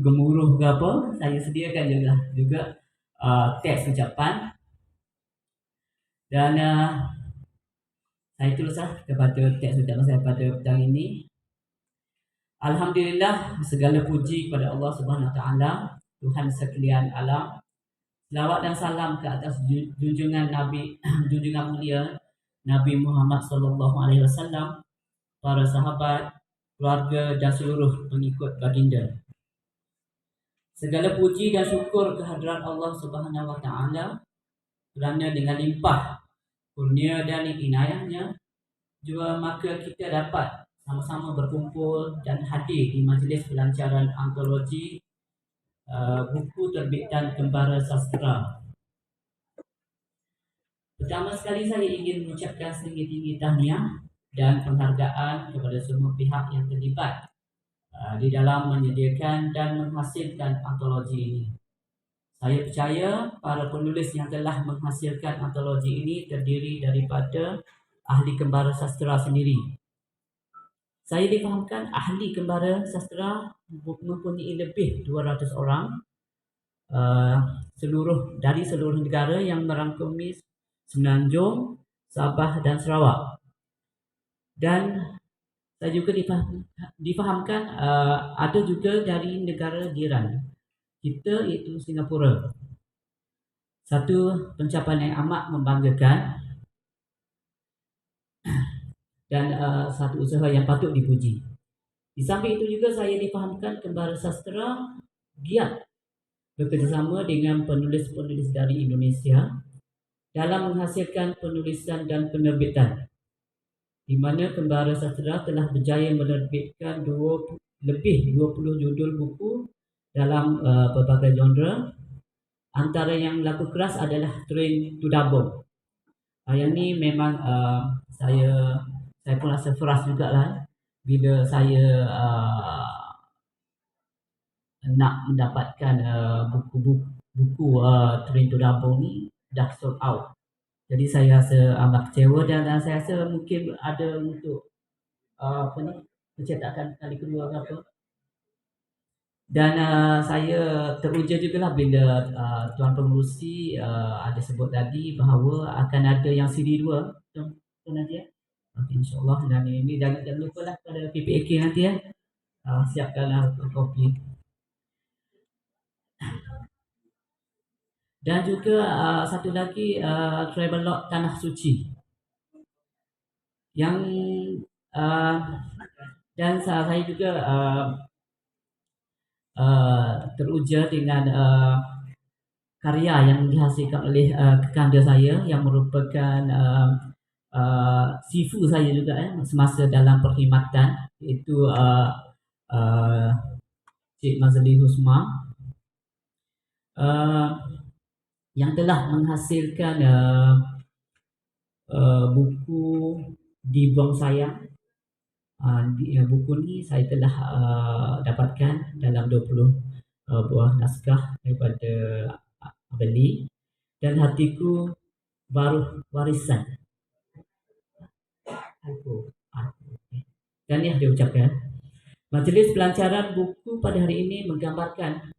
[SPEAKER 5] gemuruh ke apa, saya sediakan juga teks ucapan dan saya tulislah kepada teks ucapan saya pada petang ini. Alhamdulillah, segala puji kepada Allah Subhanahu Wa Taala, Tuhan sekalian alam. Selawat dan salam ke atas junjungan Nabi junjungan mulia Nabi Muhammad sallallahu alaihi wasallam, para sahabat, keluarga dan seluruh pengikut baginda. Segala puji dan syukur kehadirat Allah Subhanahu Wa Taala kerana dengan limpah kurnia dan inayahnya juga maka kita dapat sama-sama berkumpul dan hadir di majlis pelancaran antologi buku terbitan Gembara Sastera. Pertama sekali saya ingin mengucapkan setinggi-tinggi tahniah dan penghargaan kepada semua pihak yang terlibat di dalam menyediakan dan menghasilkan antologi ini. Saya percaya para penulis yang telah menghasilkan antologi ini terdiri daripada ahli Gembara Sastera sendiri. Saya difahamkan ahli Gembara Sastera mempunyai lebih 200 orang dari seluruh negara yang merangkumi Semenanjung, Sabah dan Sarawak. Dan saya juga difahamkan ada juga dari negara jiran kita, iaitu Singapura. Satu pencapaian yang amat membanggakan dan satu usaha yang patut dipuji. Di samping itu juga saya difahamkan Gembara Sastera giat bekerjasama dengan penulis-penulis dari Indonesia dalam menghasilkan penulisan dan penerbitan, di mana Gembara Sastera telah berjaya menerbitkan lebih 20 judul buku dalam berbagai genre. Antara yang laku keras adalah Train to Dabong. Yang ni memang saya pun rasa keras jugalah bila saya nak mendapatkan buku Train to Dabong ni dah sold out. Jadi saya rasa amat kecewa dan saya rasa mungkin ada untuk pencetakan kali kedua ke apa. Dan saya teruja jugalah bila Tuan Pengerusi ada sebut tadi bahawa akan ada yang CD 2 Tuan Nadia. Okay, InsyaAllah. Dan ini jangan lupa lah pada PPAK nanti ya. Siapkanlah kopi. Dan juga satu lagi Travelog Tanah Suci. Yang dan saya juga teruja dengan karya yang dihasilkan oleh kekanda saya yang merupakan sifu saya juga semasa dalam perkhidmatan, iaitu Cik Mazli Husma, yang telah menghasilkan buku Di Buang Sayang. Buku ni saya telah dapatkan dalam 20 buah naskah daripada Beli, dan Hatiku Baru Warisan. Dan yang diucapkan majlis pelancaran buku pada hari ini menggambarkan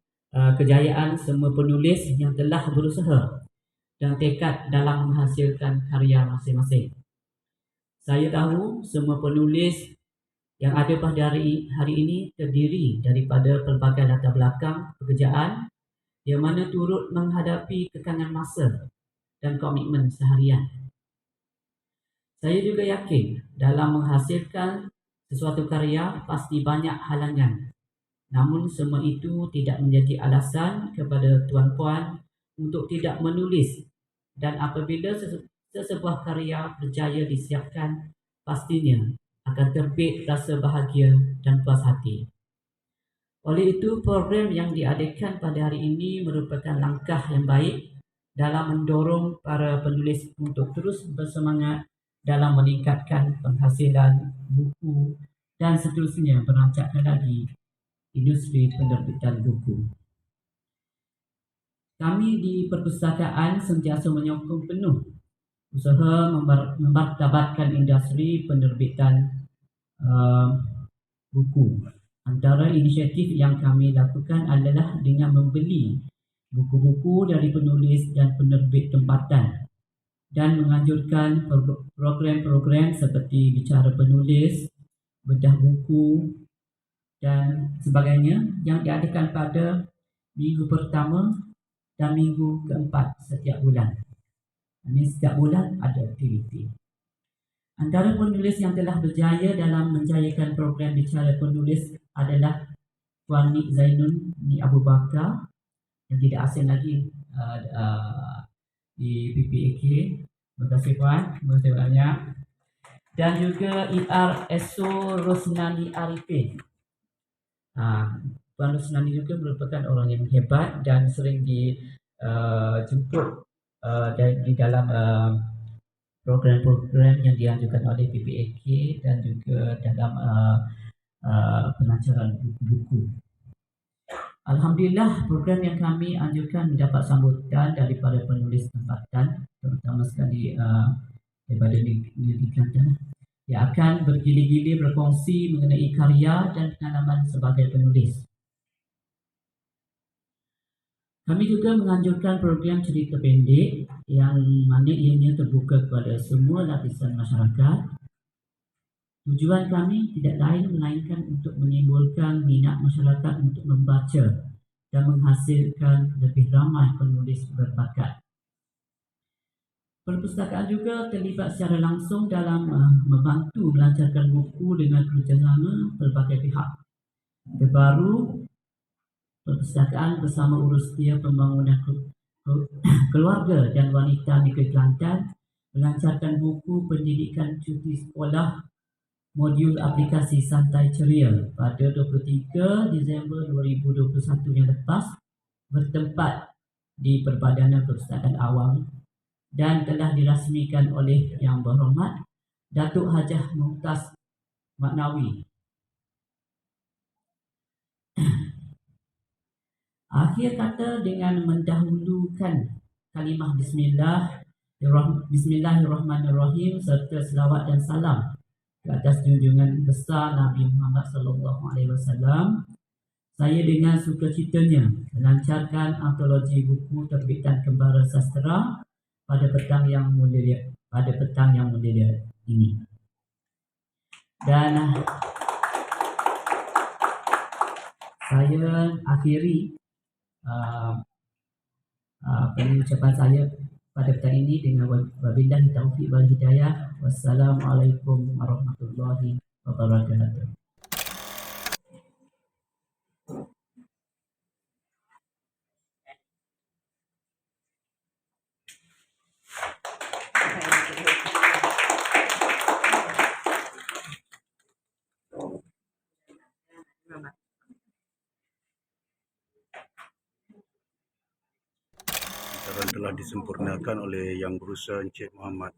[SPEAKER 5] kejayaan semua penulis yang telah berusaha dan tekad dalam menghasilkan karya masing-masing. Saya tahu semua penulis yang ada pada hari ini terdiri daripada pelbagai latar belakang pekerjaan yang mana turut menghadapi kekangan masa dan komitmen seharian. Saya juga yakin dalam menghasilkan sesuatu karya pasti banyak halangan. Namun semua itu tidak menjadi alasan kepada tuan-puan untuk tidak menulis Dan apabila sesebuah karya berjaya disiapkan, pastinya akan terbit rasa bahagia dan puas hati. Oleh itu, program yang diadakan pada hari ini merupakan langkah yang baik dalam mendorong para penulis untuk terus bersemangat dalam meningkatkan penghasilan buku dan seterusnya merancangkan lagi industri penerbitan buku. Kami di perpustakaan sentiasa menyokong penuh usaha memartabatkan industri penerbitan buku. Antara inisiatif yang kami lakukan adalah dengan membeli buku-buku dari penulis dan penerbit tempatan dan menganjurkan program-program seperti bicara penulis, bedah buku dan sebagainya yang diadakan pada minggu pertama dan minggu keempat setiap bulan. Ini setiap bulan ada aktiviti. Antara penulis yang telah berjaya dalam menjayakan program bicara penulis adalah Puan Nik Zainun Nik Abu Bakar yang tidak asing lagi di PPAK. Terima kasih Puan, terima kasih banyak. Dan juga IR Eso Rosnani Arifin. Puan Rosnani juga merupakan orang yang hebat dan sering dijemput di dalam program-program yang dianjurkan oleh PPAK dan juga dalam pelancaran buku-buku. Alhamdulillah, program yang kami anjurkan mendapat sambutan daripada penulis tempatan, terutama sekali daripada negeri Kelantan, yang akan bergili-gili berkongsi mengenai karya dan pengalaman sebagai penulis. Kami juga menganjurkan program cerita pendek yang mana ianya terbuka kepada semua lapisan masyarakat. Tujuan kami tidak lain melainkan untuk menimbulkan minat masyarakat untuk membaca dan menghasilkan lebih ramai penulis berbakat. Perpustakaan juga terlibat secara langsung dalam membantu melancarkan buku dengan kerjasama berbagai pihak. Terbaru, perpustakaan bersama Urustia Pembangunan Keluarga dan Wanita Negeri Kelantan melancarkan buku pendidikan cuti sekolah modul aplikasi Santai Ceria pada 23 Disember 2021 yang lepas, bertempat di Perbadanan Perpustakaan Awam dan telah dirasmikan oleh Yang Berhormat Datuk Hajah Mumtaz Maknawi. Akhir kata, dengan mendahulukan kalimah Bismillahirrahmanirrahim serta selawat dan salam ke atas junjungan besar Nabi Muhammad SAW, saya dengan sukacitanya melancarkan antologi buku terbitan Kembara Sastera pada petang yang mulia ini. Dan saya akhiri pengucapan saya pada petang ini dengan wabillahi taufiq wal hidayah. Wassalamualaikum warahmatullahi wabarakatuh.
[SPEAKER 1] Acara telah disempurnakan oleh Yang Berusaha Encik Muhammad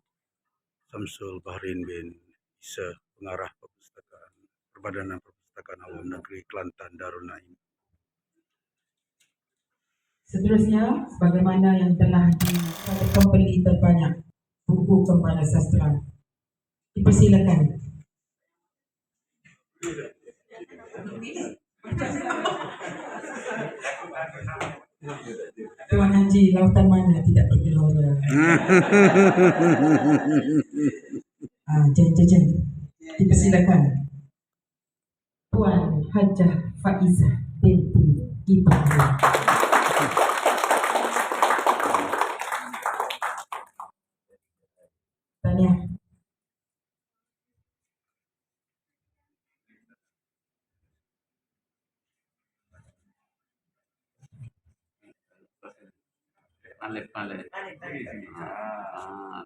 [SPEAKER 1] Samsul Bahrin bin Isa, Pengarah Perpustakaan Perbadanan Perpustakaan Awam Negeri Kelantan Darul Naim.
[SPEAKER 2] Seterusnya, sebagaimana yang telah pada pembeli terbanyak buku Kembara Sastera, dipersilakan. Tuan Haji Lautan Mana tidak bergelora. Jen. Dipersilakan. Puan Hajah Faizah binti Ibrahim. Tahniah.
[SPEAKER 6] Palet. Ah.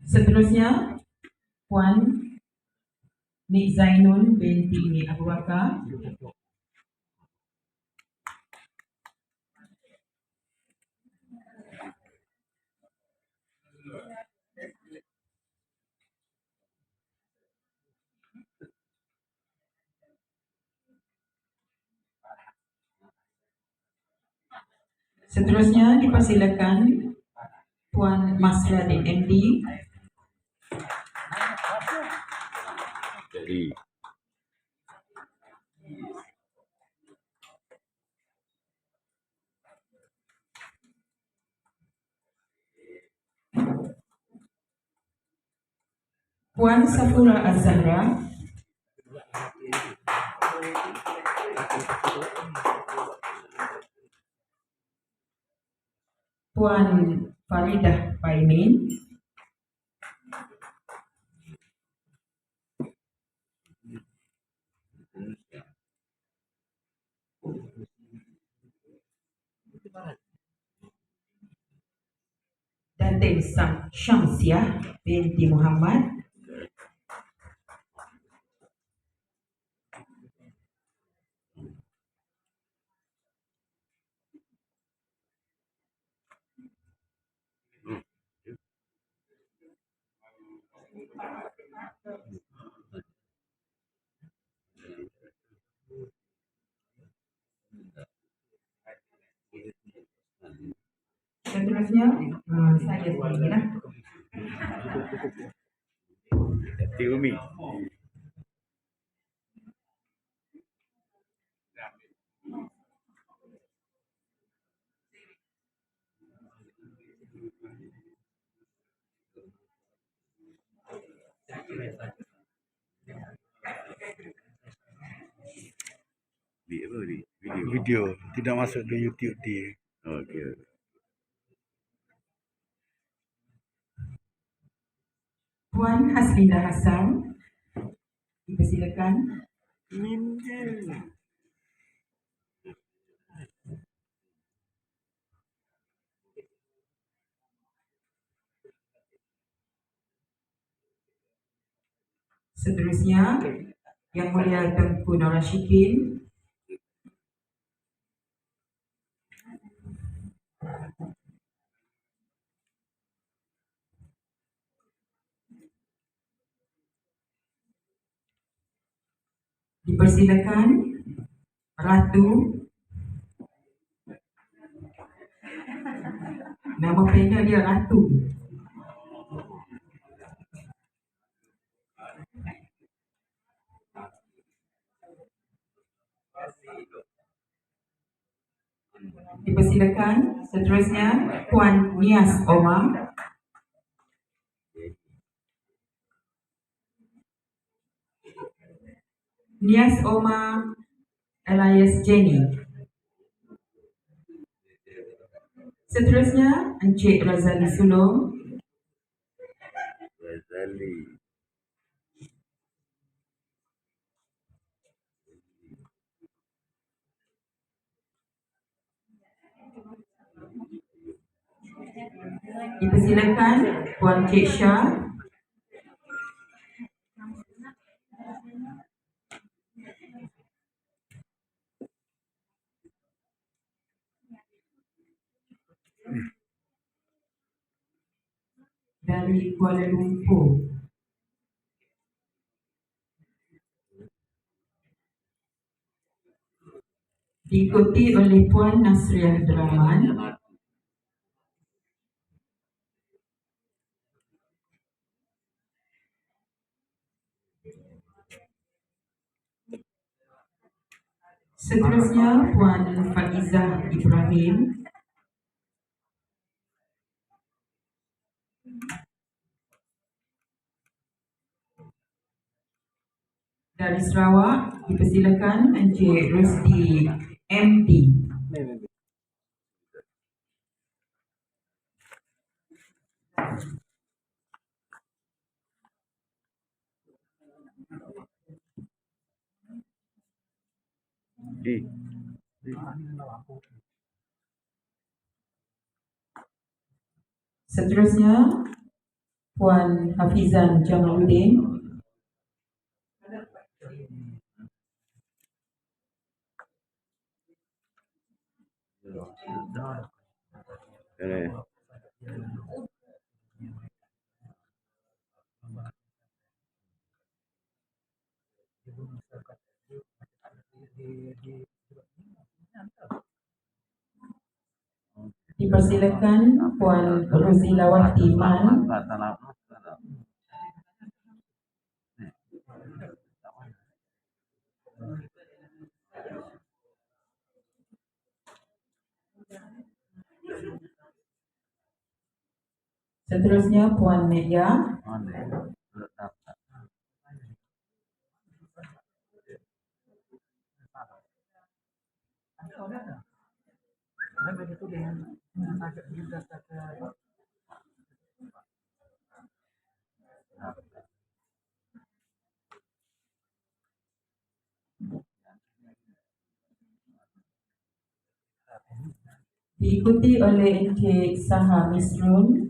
[SPEAKER 2] Seterusnya, Puan Nik Zainun binti Nik Abu Bakar. Seterusnya dipersilakan Puan Masradin MD.
[SPEAKER 6] Jadi
[SPEAKER 2] Puan Safura Az-Zahra. Puan Faridah Paimin. Datin Syamsiah binti Muhammad. Seterusnya saya sendirilah.
[SPEAKER 6] Umi.
[SPEAKER 1] Video tidak masuk ke YouTube dia.
[SPEAKER 6] Okey.
[SPEAKER 2] Puan Haslinda Hassan. Dipersilakan. Seterusnya, Yang Mulia Tengku Nur Rashikin. Dipersilakan Ratu. Nama panel dia Ratu. Dipersilakan seterusnya Puan Nias Omar. Nias Omar alias Jenny. Seterusnya Encik Razali Sulong.
[SPEAKER 6] Razali.
[SPEAKER 2] Dipersilakan Puan Cik Syah. Dari Kuala Lumpur. Diikuti oleh Puan Nasriah Draman. Seterusnya Puan Faizah Ibrahim. Dari Sarawak dipersilakan Encik Rusdi MD.
[SPEAKER 6] Di.
[SPEAKER 2] Seterusnya, Puan Hafizan Jamaluddin. Dipersilakan Puan Ruzilawati Man. Seterusnya Puan Media. Diikuti oleh Encik Saha Misrun.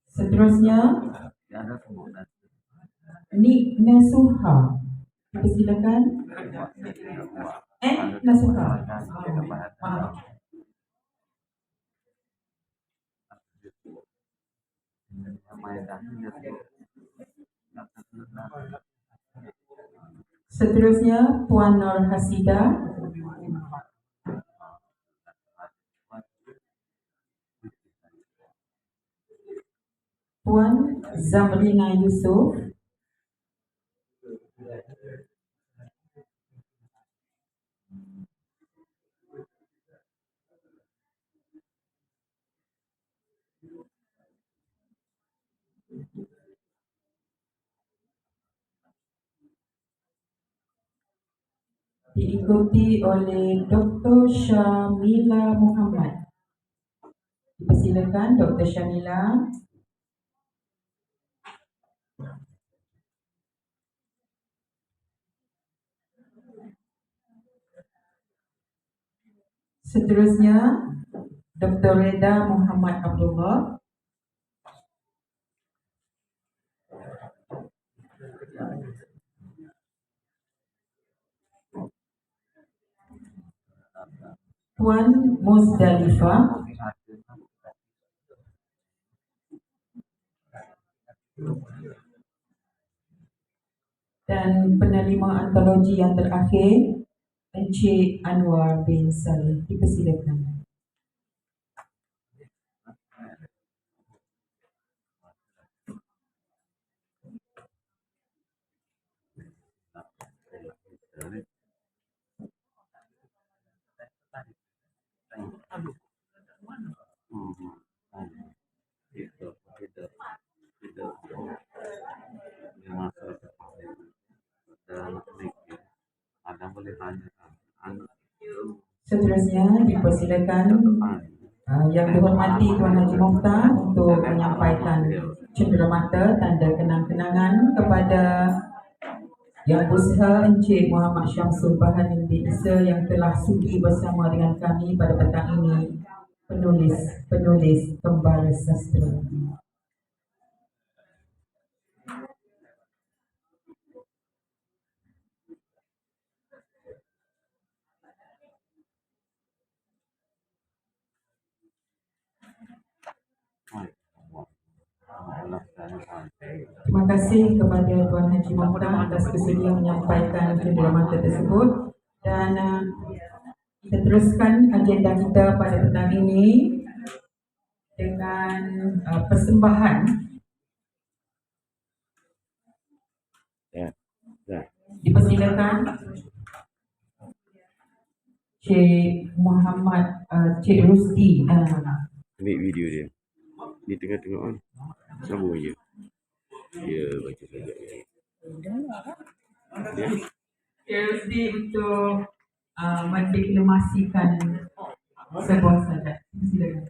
[SPEAKER 2] Seterusnya Nik Nasuha. Dipersilakan. Nasuha. Maaf. Seterusnya Puan Nur Hasida. Puan Zamrina Yusuf. Diikuti oleh Dr. Syamila Muhammad. Dipersilakan Dr. Syamila. Seterusnya Dr. Reda Muhammad Abdullah. Puan Muzdalifah. Dan penerima antologi yang terakhir Encik Anwar bin Saleh. Dipersilakan. Seterusnya dipersilakan yang dihormati Tuan Haji Mokhtar untuk menyampaikan cenderamata tanda kenang-kenangan kepada Yang Bersihal Encik Muhammad Syamsul Baharin bin Isa yang telah sudi bersama dengan kami pada petang ini, penulis Kembara Sastra. Terima kasih kepada Tuan Haji Mokhtar atas kesedia menyampaikan cenderamata tersebut, dan kita teruskan agenda kita pada petang ini dengan persembahan. Dipersilakan Cik Muhammad, Cik Rusdi.
[SPEAKER 6] Ambil video dia. Di tengah-tengah on. Sambung je. Dia baca saja.
[SPEAKER 2] Cik Rusdi untuk mendeklamasikan sebuah sajak. Silakan.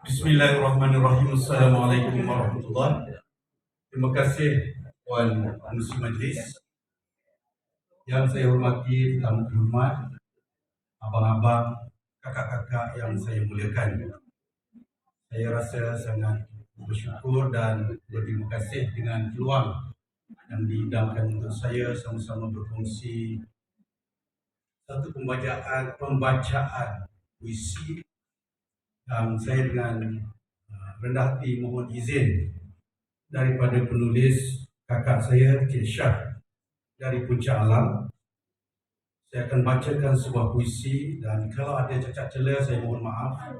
[SPEAKER 4] Bismillahirrahmanirrahim. Assalamualaikum warahmatullahi. Terima kasih Puan Pengerusi Majlis. Yang saya hormati, tetamu terhormat, abang-abang, kakak-kakak yang saya muliakan. Saya rasa sangat bersyukur dan berterima kasih dengan peluang yang dihidangkan untuk saya sama-sama berkongsi satu pembacaan puisi yang saya dengan rendah hati mohon izin daripada penulis kakak saya Cik Syah dari Puncak Alam. Saya akan bacakan sebuah puisi dan kalau ada cacat celah saya mohon maaf.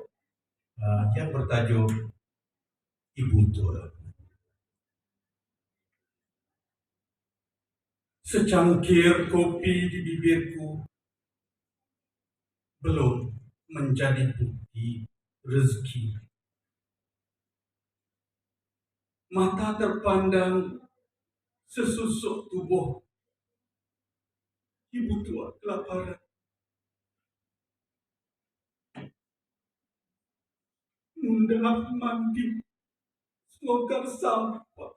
[SPEAKER 4] Yang bertajuk Ibu Tua. Secangkir kopi di bibirku belum menjadi bukti rezeki. Mata terpandang sesusuk tubuh. Ibu tua kelaparan. Mundah mandi selongkar sampah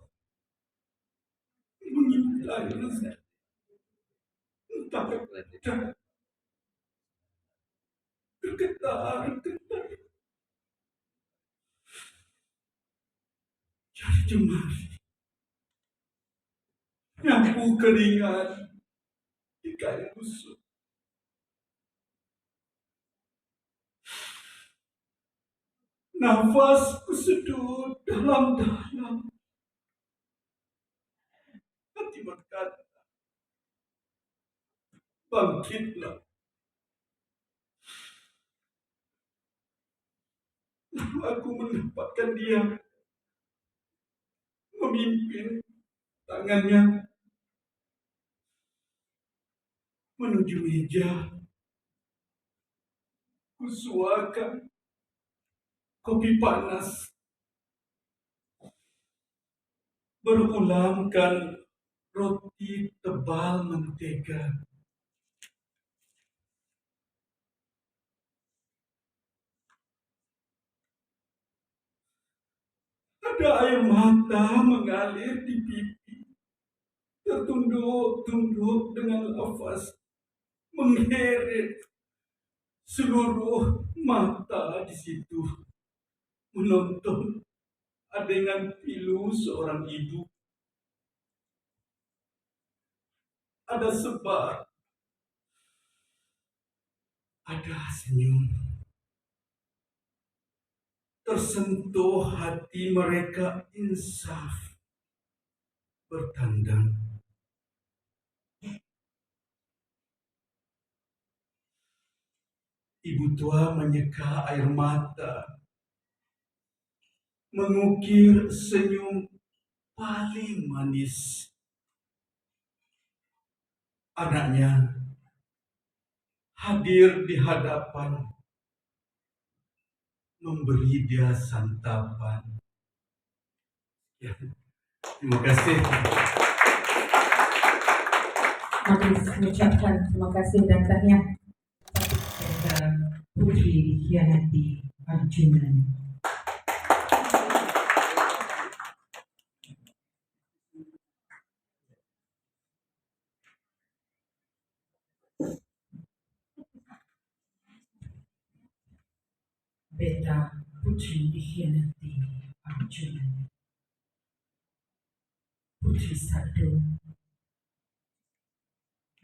[SPEAKER 4] mengintai rezeki. Entah bergetar jadi jemari nyapu keringat di kain busuk. Nafas kesedut dalam-dalam. Hati berkata, bangkitlah. Lalu aku mendapatkan dia memimpin tangannya menuju meja. Kusuakan kopi panas. Berulamkan roti tebal mentega. Ada air mata mengalir di pipi. Tertunduk-tunduk dengan nafas mengheret seluruh mata di situ. Menonton adegan pilu seorang ibu. Ada sebar, ada senyum. Tersentuh hati mereka insaf bertandang. Ibu tua menyeka air mata, mengukir senyum paling manis. Anaknya hadir di hadapan, memberi dia santapan. Ya, terima kasih.
[SPEAKER 2] Majlis mengucapkan terima kasih dan tahniah kepada Putri Dikhianati Arjuna. Beta Putri Dikhianati Arjuna. Putri satu.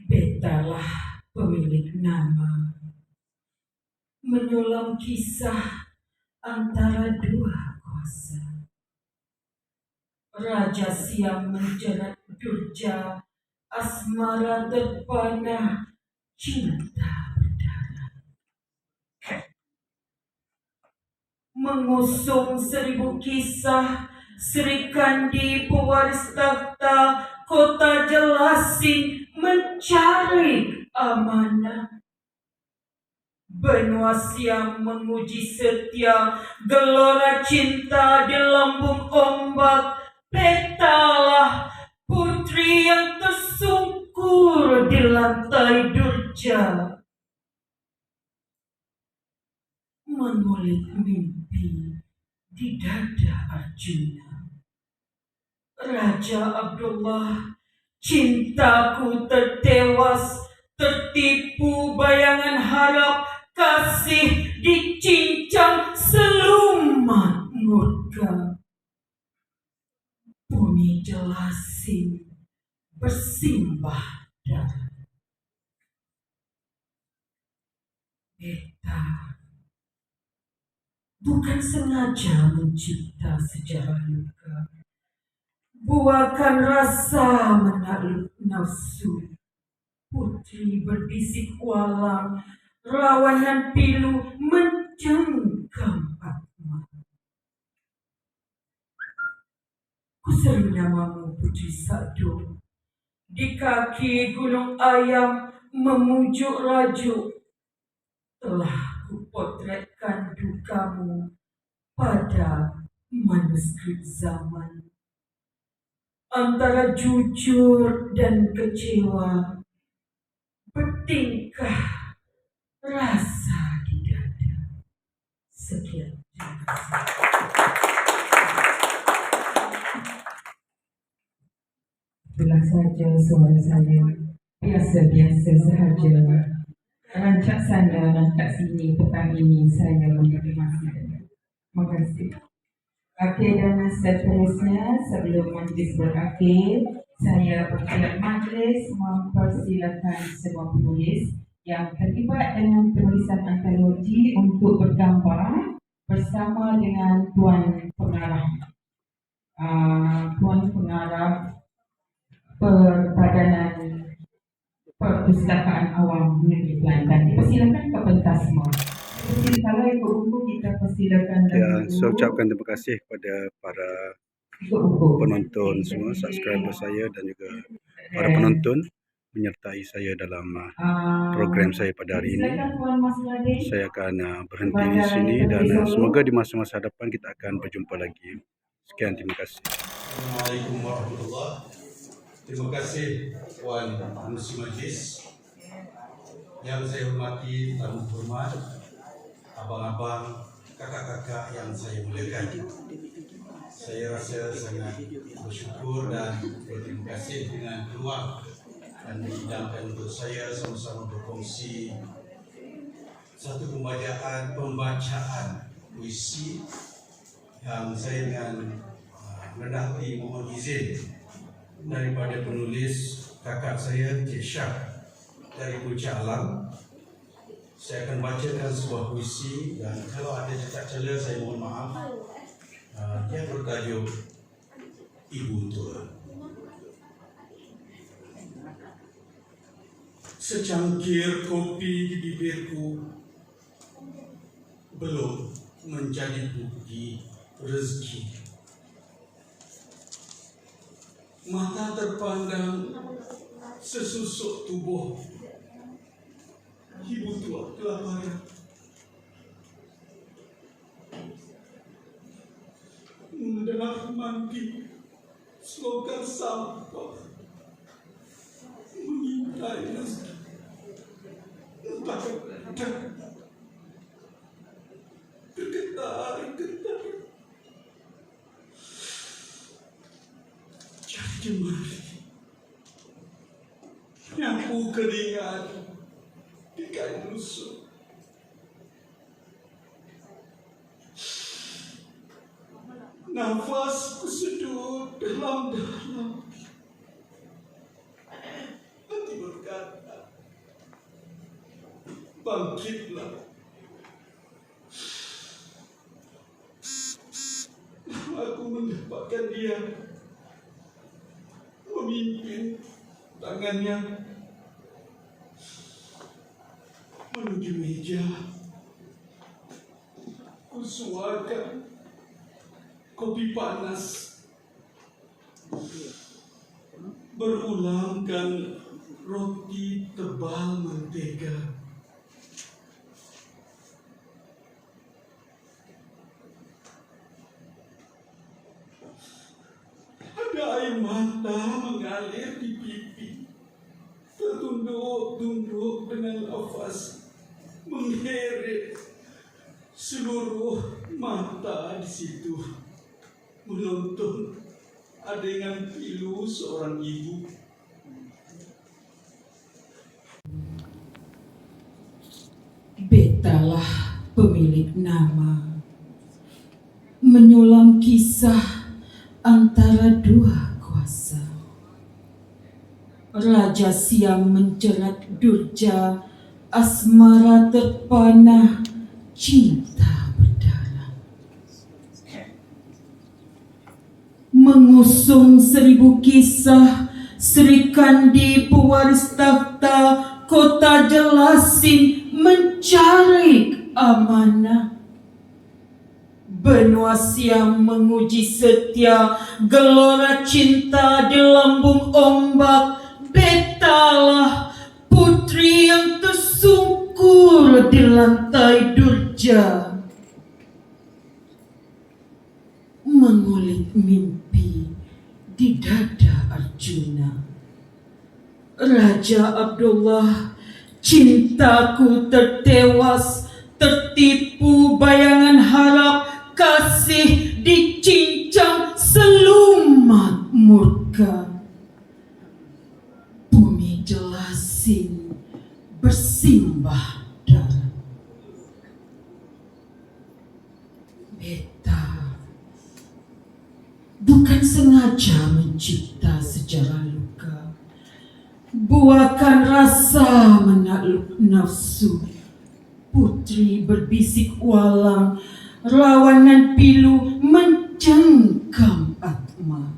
[SPEAKER 2] Betalah pemilik nama, menyulam kisah antara dua kuasa. Raja siang menjerat durja, asmara terpana, cinta berdarah. Mengusung 1000 kisah Sri Kandi pewaris takhta kota Jelasin mencari amanah. Benua Siam menguji setia, gelora cinta di lambung ombak. Petalah putri yang tersungkur di lantai durja, mengulik mimpi di dada Arjuna. Raja Abdullah, cintaku tertewas, tertipu bayangan harap, kasih dicincang selumat murka. Bumi Jelasin bersimbah darah. Beta bukan sengaja mencipta sejarah luka, buahkan rasa menakluk nafsu. Putri berbisik walang, rawanan pilu mencengkam atma. Kuseru namamu Putri Sado, di kaki gunung ayam memujuk rajuk. Telah kupotretkan dukamu pada manuskrip zaman. Antara jujur dan kecewa, bertingkah rasa di dada. Sekian, terima kasih. Itulah saja suara saya, biasa-biasa sahaja. Rancak sana, rancak sini, petang ini saya memberi masa. Terima kasih. Okey, dan seterusnya sebelum majlis berakhir, saya bersiap majlis mempersilakan semua penulis yang terlibat dengan penulisan antologi untuk bergambar bersama dengan Tuan Pengarah. Tuan Pengarah Perpadanan Perpustakaan Awam Negeri Kelantan. Dipersilakan ke pentas semua. Kalau ikut buku kita persilakan.
[SPEAKER 1] Ya, saya ucapkan terima kasih kepada para penonton semua, subscriber saya dan juga para penonton menyertai saya dalam program saya pada hari ini. Saya akan berhenti di sini dan semoga di masa-masa hadapan kita akan berjumpa lagi. Sekian, terima kasih.
[SPEAKER 7] Assalamualaikum warahmatullahi wabarakatuh. Terima kasih Puan Pengerusi Majlis. Yang saya hormati tamu hormat, abang-abang, kakak-kakak yang saya muliakan. Saya rasa sangat bersyukur dan berterima kasih dengan peluang yang dihidangkan untuk saya sama-sama berkongsi satu pembacaan puisi yang saya dengan rendah hati mohon izin daripada penulis kakak saya Cik Syah dari Puncak Alam. Saya akan bacakan sebuah puisi dan kalau ada cacat cela saya mohon maaf. Dia bertajuk Ibu Tua. Secangkir kopi di bibirku belum menjadi bukti rezeki. Mata terpandang sesusuk tubuh. Ibu tua kelaparan. Mendengar mandi slogan sampah. Mengintai rezeki. Entah bergetar-getar. Jadi jemari. Nyapu keringat di kain lusuh. Nafasku sedut dalam-dalam. Hati berkata, bangkitlah. Aku mendapatkan dia memimpin tangannya menuju meja. Kusuarkan kopi panas berulangkan roti tebal mentega. Ada air mata mengalir di pipi, tertunduk-tunduk dengan nafas mengheret. Seluruh mata di situ menonton adegan pilu seorang ibu.
[SPEAKER 2] Betalah pemilik nama, menyulam kisah antara dua kuasa. Raja Siam menjerat Durja, asmara terpanah, cinta berdarah. Mengusung 1000 kisah, Sri Kandi pewaris takhta kota Jelasin mencari amanah. Benua Siam menguji setia, gelora cinta di lambung ombak. Betalah putri yang tersungkur di lantai Durja, mengulik mimpi di dada Arjuna. Raja Abdullah, cintaku tertewas, tertipu bayangan harap, kasih dicincang selumat murka. Bumi Jelasin bersimbah darah. Beta bukan sengaja mencipta sejarah luka, buahkan rasa menakluk nafsu. Putri berbisik walang, rawanan pilu mencengkam atma.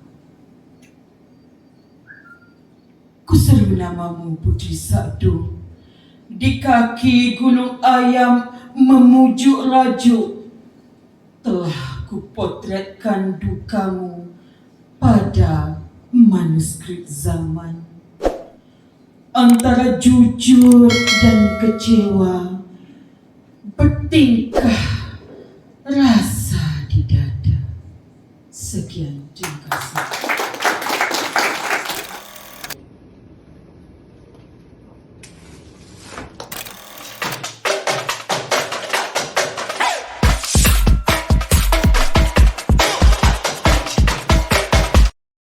[SPEAKER 2] Kuseru namamu Putri Sakdo, di kaki gunung ayam memujuk rajuk. Telah kupotretkan dukamu pada manuskrip zaman. Antara jujur dan kecewa, bertingkah